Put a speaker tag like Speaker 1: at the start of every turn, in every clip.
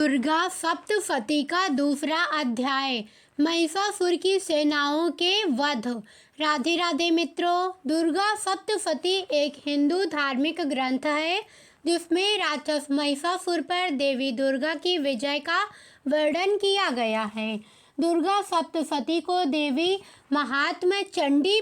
Speaker 1: दुर्गा सप्तशती का दूसरा अध्याय, महिषासुर की सेनाओं के वध। राधे राधे मित्रों, दुर्गा सप्तशती एक हिंदू धार्मिक ग्रंथ है जिसमें राक्षस महिषासुर पर देवी दुर्गा की विजय का वर्णन किया गया है। दुर्गा सप्तशती को देवी महात्म्य चंडी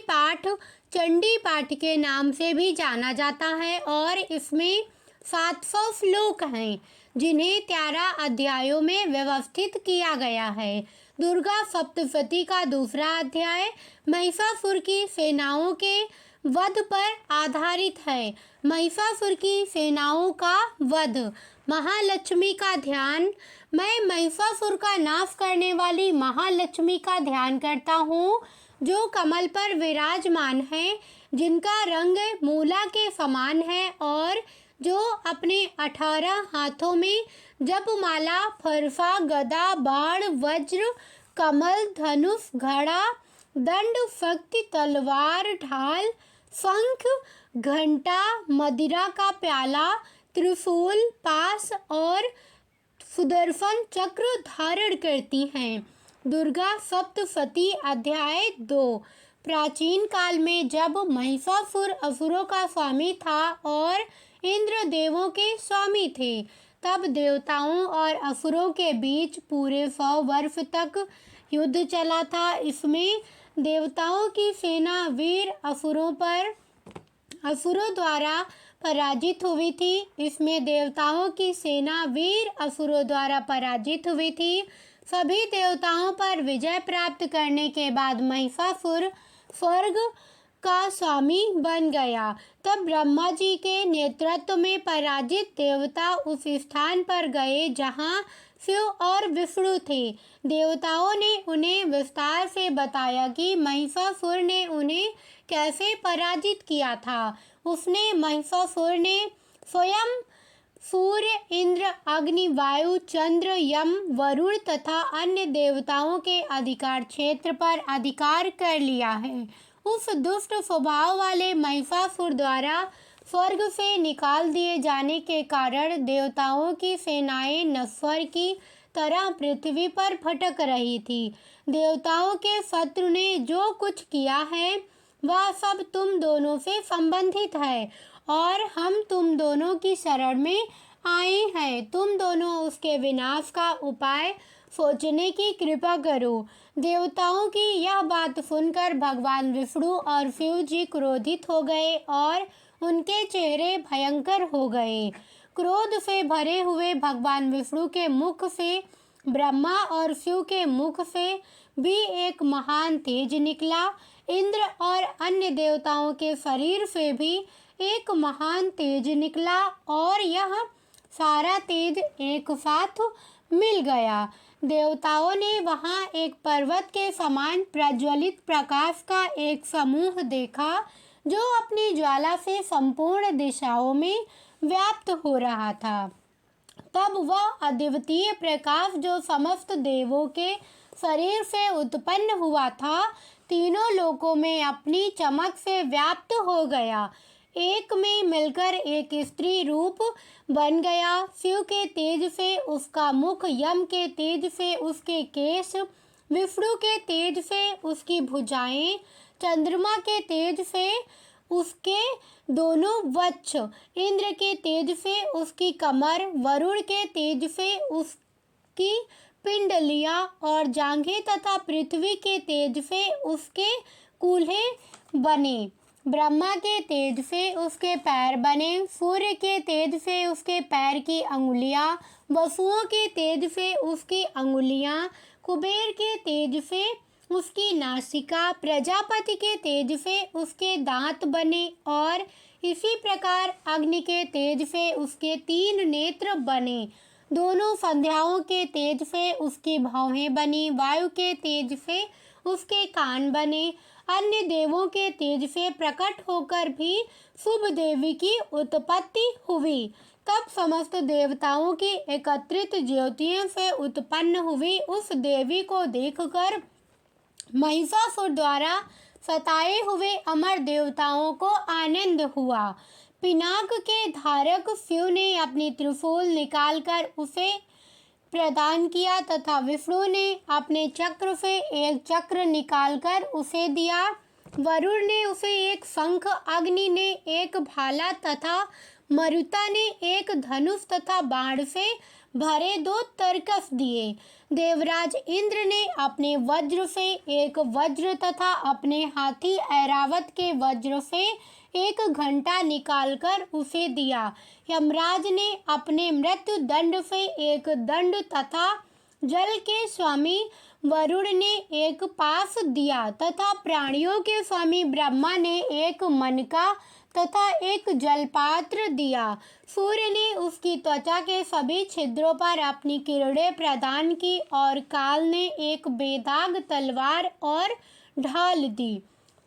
Speaker 1: पाठ के नाम से भी जाना जाता है और इसमें 700 श्लोक हैं जिन्हें 13 अध्यायों में व्यवस्थित किया गया है। दुर्गा सप्तशती का दूसरा अध्याय महिषासुर की सेनाओं के वध पर आधारित है। महिषासुर की सेनाओं का वध। महालक्ष्मी का ध्यान। मैं महिषासुर का नाश करने वाली महालक्ष्मी का ध्यान करता हूँ, जो कमल पर विराजमान है, जिनका रंग मूला के समान है और जो अपने 18 हाथों में जपमाला, फरसा, गदा, बाण, वज्र, कमल, धनुष, घड़ा, दंड, शक्ति, तलवार, ढाल, शंख, घंटा, मदिरा का प्याला, त्रिशूल, पाश और सुदर्शन चक्र धारण करती हैं। दुर्गा सप्तशती अध्याय 2। प्राचीन काल में जब महिषासुर असुरों का स्वामी था और इंद्र देवों के स्वामी थे, तब देवताओं और असुरों के बीच पूरे 100 वर्ष तक युद्ध चला था। इसमें देवताओं की सेना वीर असुरों द्वारा पराजित हुई थी। सभी देवताओं पर विजय प्राप्त करने के बाद महिषासुर स्वर्ग का स्वामी बन गया। तब ब्रह्मा जी के नेतृत्व में पराजित देवता उस स्थान पर गए जहां शिव और विष्णु थे। देवताओं ने उन्हें विस्तार से बताया कि महिषासुर ने उन्हें कैसे पराजित किया था। महिषासुर ने स्वयं सूर्य, इंद्र, अग्नि, वायु, चंद्र, यम, वरुण तथा अन्य देवताओं के अधिकार क्षेत्र पर अधिकार कर लिया है। उस दुष्ट स्वभाव वाले महिषासुर द्वारा स्वर्ग से निकाल दिए जाने के कारण देवताओं की सेनाएं नश्वर की तरह पृथ्वी पर भटक रही थी। देवताओं के शत्रु ने जो कुछ किया है वह सब तुम दोनों से संबंधित है और हम तुम दोनों की शरण में आए हैं। तुम दोनों उसके विनाश का उपाय सोचने की कृपा करो। देवताओं की यह बात सुनकर भगवान विष्णु और शिव जी क्रोधित हो गए और उनके चेहरे भयंकर हो गए। क्रोध से भरे हुए भगवान विष्णु के मुख से, ब्रह्मा और शिव के मुख से भी एक महान तेज निकला। इंद्र और अन्य देवताओं के शरीर से भी एक महान तेज निकला और यह सारा तेज एक साथ मिल गया। देवताओं ने वहां एक पर्वत के समान प्रज्वलित प्रकाश का एक समूह देखा जो अपनी ज्वाला से संपूर्ण दिशाओं में व्याप्त हो रहा था। तब वह अद्वितीय प्रकाश जो समस्त देवों के शरीर से उत्पन्न हुआ था, तीनों लोकों में अपनी चमक से व्याप्त हो गया। एक में मिलकर एक स्त्री रूप बन गया। शिव के तेज से उसका मुख, यम के तेज से उसके केश, विष्णु के तेज से उसकी भुजाएं, चंद्रमा के तेज से उसके दोनों वक्ष, इंद्र के तेज से उसकी कमर, वरुण के तेज से उसकी पिंडलियां और जांघें तथा पृथ्वी के तेज से उसके कूल्हे बने। ब्रह्मा के तेज से उसके पैर बने, सूर्य के तेज से उसके पैर की अंगुलियां, वसुओं के तेज से उसकी अंगुलियां, कुबेर के तेज से उसकी नासिका, प्रजापति के तेज से उसके दांत बने और इसी प्रकार अग्नि के तेज से उसके 3 नेत्र बने। दोनों संध्याओं के तेज से उसकी भौहें बनी, वायु के तेज से उसके कान बने। अन्य देवों के तेज से प्रकट होकर भी शुभ देवी की उत्पत्ति हुई। तब समस्त देवताओं की एकत्रित ज्योतियों से उत्पन्न हुई उस देवी को देखकर महिषासुर द्वारा सताए हुए अमर देवताओं को आनंद हुआ। पिनाक के धारक शिव ने अपनी त्रिशूल निकालकर उसे प्रदान किया तथा विष्णु ने अपने चक्र से एक चक्र निकालकर उसे दिया। वरुण ने उसे एक शंख, अग्नि ने एक भाला तथा मरुता ने एक धनुष तथा बाण से भरे 2 तरकस दिए। देवराज इंद्र ने अपने वज्र से एक वज्र तथा अपने हाथी ऐरावत के वज्र से एक घंटा निकालकर उसे दिया। यमराज ने अपने मृत्यु दंड से एक दंड तथा जल के स्वामी वरुण ने एक पास दिया तथा प्राणियों के स्वामी ब्रह्मा ने एक मनका तथा एक जलपात्र दिया। सूर्य ने उसकी त्वचा के सभी छिद्रों पर अपनी किरणें प्रदान की और काल ने एक बेदाग तलवार और ढाल दी।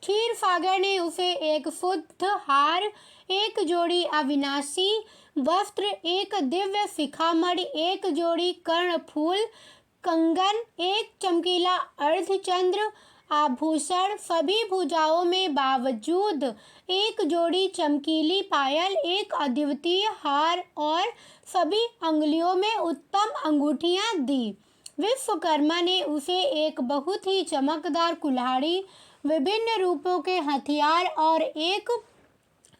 Speaker 1: क्षीर सागर ने उसे एक शुद्ध हार, एक जोड़ी अविनाशी वस्त्र, एक दिव्य शिखामणि, एक जोड़ी कर्णफूल कंगन, एक चमकीला अर्धचंद्र आभूषण, सभी भुजाओं में बावजूद एक जोड़ी चमकीली पायल, एक अद्वितीय हार और सभी अंगुलियों में उत्तम अंगूठियां दी। विश्वकर्मा ने उसे एक बहुत ही चमकदार कुल्हाड़ी, विभिन्न रूपों के हथियार और एक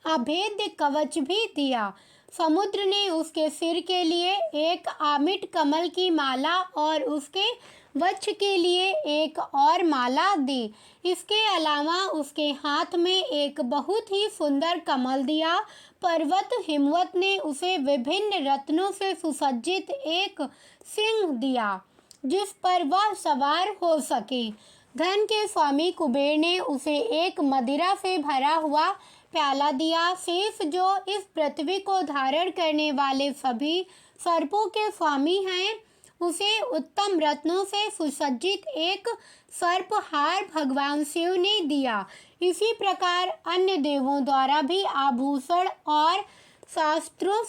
Speaker 1: अभेद्य कवच भी दिया। समुद्र ने उसके सिर के लिए एक आमिट कमल की माला और उसके वक्ष के लिए एक और माला दी। इसके अलावा उसके हाथ में एक बहुत ही सुंदर कमल दिया। पर्वत हिमवत ने उसे विभिन्न रत्नों से सुसज्जित एक सिंह दिया जिस पर वह सवार हो सके। धन के स्वामी कुबेर ने उसे एक मदिरा से भरा हुआ प्याला दिया। शेष जो इस पृथ्वी को धारण करने वाले सभी सर्पों के स्वामी हैं, उसे उत्तम रत्नों से सुसज्जित एक सर्पहार भगवान शिव ने दिया। इसी प्रकार अन्य देवों द्वारा भी आभूषण और शस्त्रों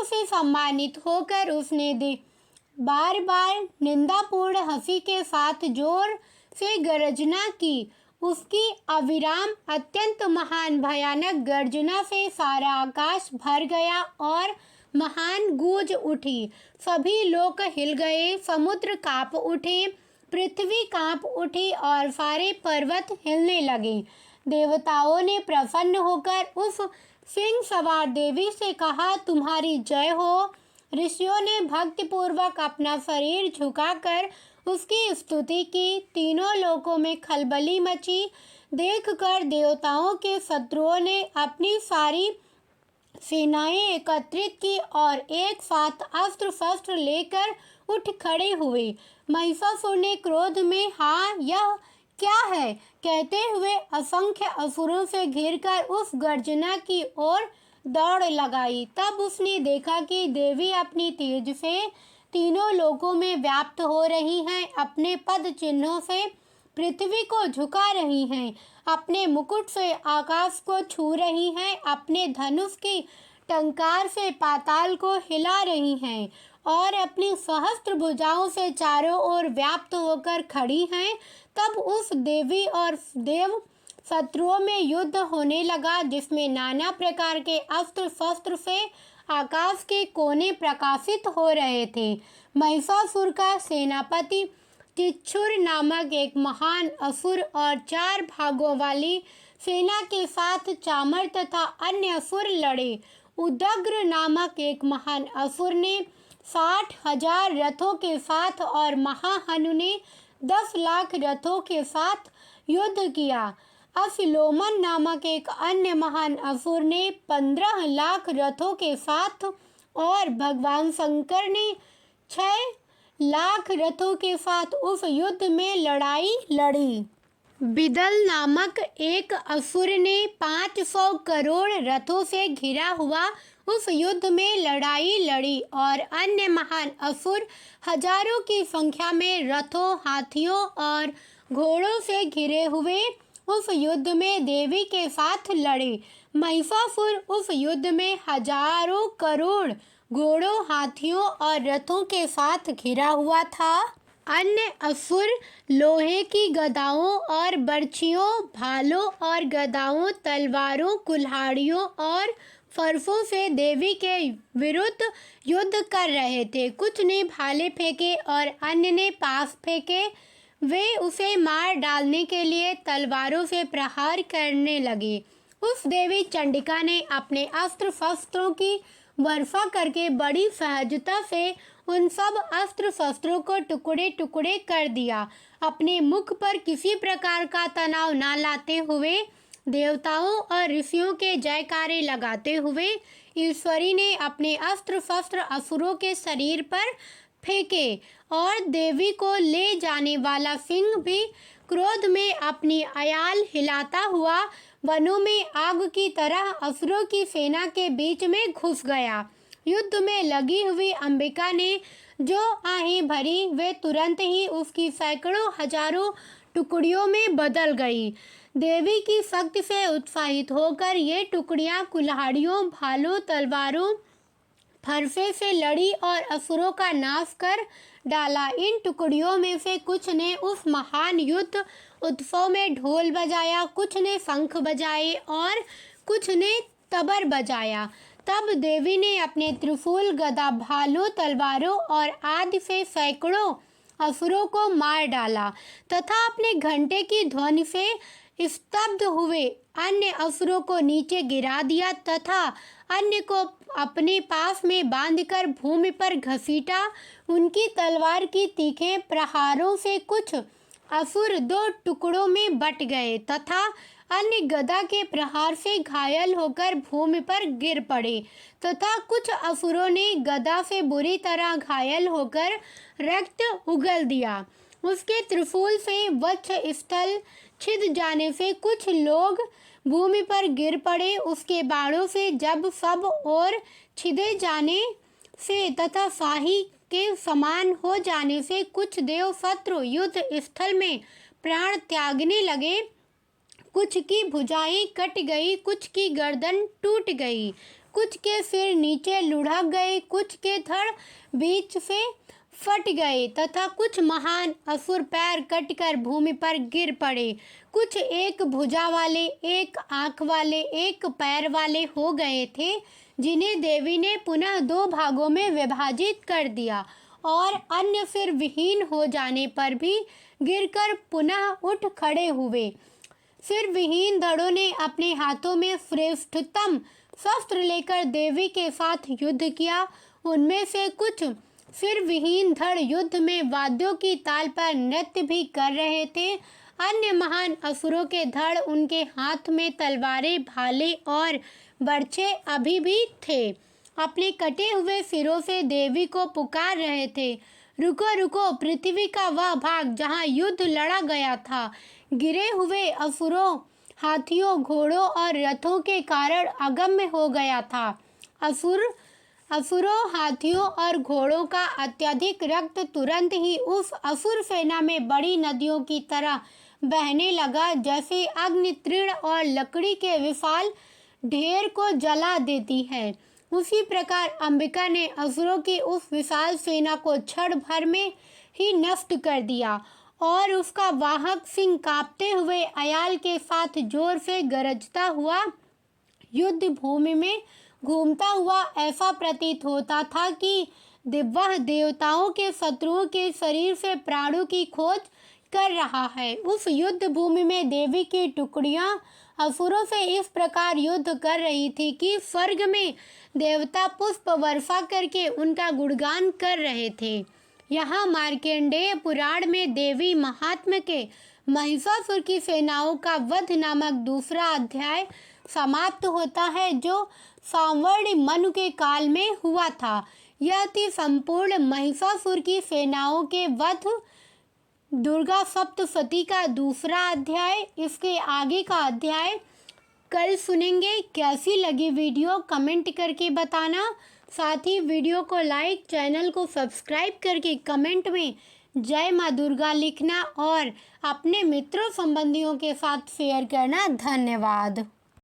Speaker 1: से सम्मानित होकर उसने बार बार निंदापूर्ण हंसी के साथ जोर से गर्जना की। उसकी अविराम अत्यंत महान भयानक गर्जना से सारा आकाश भर गया और महान गूंज उठी। सभी लोक हिल गए, समुद्र कांप उठे, पृथ्वी कांप उठी और सारे पर्वत हिलने लगे। देवताओं ने प्रसन्न होकर उस सिंह सवार देवी से कहा, तुम्हारी जय हो। ऋषियों ने भक्तिपूर्वक अपना शरीर झुकाकर उसकी स्तुति की। तीनों लोकों में खलबली मची। देखकर देवताओं के शत्रुओं ने अपनी सारी सेनाएं एकत्रित की और एक साथ अस्त्र शस्त्र लेकर उठ खड़े हुए। महिषासुर ने क्रोध में, हाँ, यह क्या है, कहते हुए असंख्य असुरों से घिरकर उस गर्जना की ओर दौड़ लगाई। तब उसने देखा कि देवी अपनी तेज से तीनों लोकों में व्याप्त हो रही हैं, अपने पद चिन्हों से पृथ्वी को झुका रही हैं, अपने मुकुट से आकाश को छू रही हैं, अपने धनुष की टंकार से पाताल को हिला रही हैं और अपनी सहस्त्र भुजाओं से चारों ओर व्याप्त होकर खड़ी हैं। तब उस देवी और देव शत्रुओं में युद्ध होने लगा, जिसमें नाना प्रकार के अस्त्र शस्त्र से आकाश के कोने प्रकाशित हो रहे थे। महिषासुर का सेनापति तिच्छुर नामक एक महान असुर और 4 भागों वाली सेना के साथ चामर तथा अन्य असुर लड़े। उदग्र नामक एक महान असुर ने 60,000 रथों के साथ और महाहनु ने 10 लाख रथों के साथ युद्ध किया। असिलोमन नामक एक अन्य महान असुर ने 15 लाख रथों के साथ और भगवान शंकर ने 6 लाख रथों के साथ उस युद्ध में लड़ाई लड़ी। बिदल नामक एक असुर ने 500 करोड़ रथों से घिरा हुआ उस युद्ध में लड़ाई लड़ी और अन्य महान असुर हजारों की संख्या में रथों, हाथियों और घोड़ों से घिरे हुए उस युद्ध में देवी के साथ लड़े। महिषासुर उस युद्ध में हजारों करोड़ घोड़ों, हाथियों और रथों के साथ घिरा हुआ था। अन्य असुर लोहे की गदाओं और बर्छियों, भालों और गदाओं, तलवारों, कुल्हाड़ियों और फर्फों से देवी के विरुद्ध युद्ध कर रहे थे। कुछ ने भाले फेंके और अन्य ने पास फेंके। वे उसे मार डालने के लिए तलवारों से प्रहार करने लगे। उस देवी चंडिका ने अपने अस्त्र शस्त्रों की वर्षा करके बड़ी सहजता से उन सब अस्त्र शस्त्रों को टुकड़े टुकड़े कर दिया। अपने मुख पर किसी प्रकार का तनाव न लाते हुए, देवताओं और ऋषियों के जयकारे लगाते हुए, ईश्वरी ने अपने अस्त्र शस्त्र असुरों के शरीर पर फेंके और देवी को ले जाने वाला सिंह भी क्रोध में अपनी अयाल हिलाता हुआ वनों में आग की तरह असुरों की सेना के बीच में घुस गया। युद्ध में लगी हुई अंबिका ने जो आहें भरी, वे तुरंत ही उसकी सैकड़ों हजारों टुकड़ियों में बदल गई। देवी की शक्ति से उत्साहित होकर ये टुकड़ियां कुल्हाड़ियों, भालों, तलवारों, फरसे से लड़ी और असुरों का नाश कर डाला। इन टुकड़ियों में से कुछ ने उस महान युद्ध उत्सव में ढोल बजाया, कुछ ने शंख बजाए और कुछ ने तबर बजाया। तब देवी ने अपने त्रिशूल, गदा, भालों, तलवारों और आदि से सैकड़ों असुरों को मार डाला तथा अपने घंटे की ध्वनि से स्तब्ध हुए अन्य असुरों को नीचे गिरा दिया तथा अन्य को अपने पास में बांधकर भूमि पर घसीटा। उनकी तलवार की तीखे प्रहारों से कुछ असुर दो टुकड़ों में बट गए तथा अन्य गदा के प्रहार से घायल होकर भूमि पर गिर पड़े तथा कुछ असुरों ने गदा से बुरी तरह घायल होकर रक्त उगल दिया। उसके त्रिशूल से वक्ष स्थल छिद जाने से कुछ लोग भूमि पर गिर पड़े। उसके बाणों से जब सब ओर छिदे जाने से तथा शाही के समान हो जाने से कुछ देव शत्रु युद्ध स्थल में प्राण त्यागने लगे। कुछ की भुजाएं कट गई, कुछ की गर्दन टूट गई, कुछ के सिर नीचे लुढ़क गए, कुछ के धड़ बीच से फट गए तथा कुछ महान असुर पैर कटकर भूमि पर गिर पड़े। कुछ एक भुजा वाले, एक आँख वाले, एक पैर वाले हो गए थे, जिन्हें देवी ने पुनः दो भागों में विभाजित कर दिया और अन्य सिर विहीन हो जाने पर भी गिरकर पुनः उठ खड़े हुए। सिर विहीन धड़ों ने अपने हाथों में श्रेष्ठतम शस्त्र लेकर देवी के साथ युद्ध किया। उनमें से कुछ सिर विहीन धड़ युद्ध में वाद्यों की ताल पर नृत्य भी कर रहे थे। अन्य महान असुरों के धड़ उनके हाथ में तलवारें, भाले और बर्छे अभी भी थे, अपने कटे हुए सिरों से देवी को पुकार रहे थे। रुको रुको, पृथ्वी का वह भाग जहाँ युद्ध लड़ा गया था गिरे हुए असुरों, हाथियों, घोड़ों और रथों के कारण अगम्य हो गया था। असुरों, हाथियों और घोड़ों का अत्यधिक रक्त तुरंत ही उस असुर सेना में बड़ी नदियों की तरह बहने लगा, जैसे अग्नि तृण और लकड़ी के विशाल ढेर को जला देती है। उसी प्रकार अंबिका ने असुरों की उस विशाल सेना को क्षण भर में ही नष्ट कर दिया और उसका वाहक सिंह कांपते हुए अयाल के साथ जोर से गरजता हुआ युद्ध भूमि में घूमता हुआ ऐसा प्रतीत होता था कि वह देवताओं के शत्रुओं के शरीर से प्राणों की खोज कर रहा है। उस युद्ध भूमि में देवी की टुकड़ियां असुरों से इस प्रकार युद्ध कर रही थी कि स्वर्ग में देवता पुष्प वर्षा करके उनका गुणगान कर रहे थे। यहाँ मार्कंडेय पुराण में देवी महात्म्य के महिषासुर की सेनाओं का वध नामक दूसरा अध्याय समाप्त होता है, जो सांवर्ण मनु के काल में हुआ था। यह थी संपूर्ण महिषासुर की सेनाओं के वध दुर्गा सप्तशती का दूसरा अध्याय। इसके आगे का अध्याय कल सुनेंगे। कैसी लगी वीडियो कमेंट करके बताना। साथ ही वीडियो को लाइक, चैनल को सब्सक्राइब करके कमेंट में जय माँ दुर्गा लिखना और अपने मित्रों संबंधियों के साथ शेयर करना। धन्यवाद।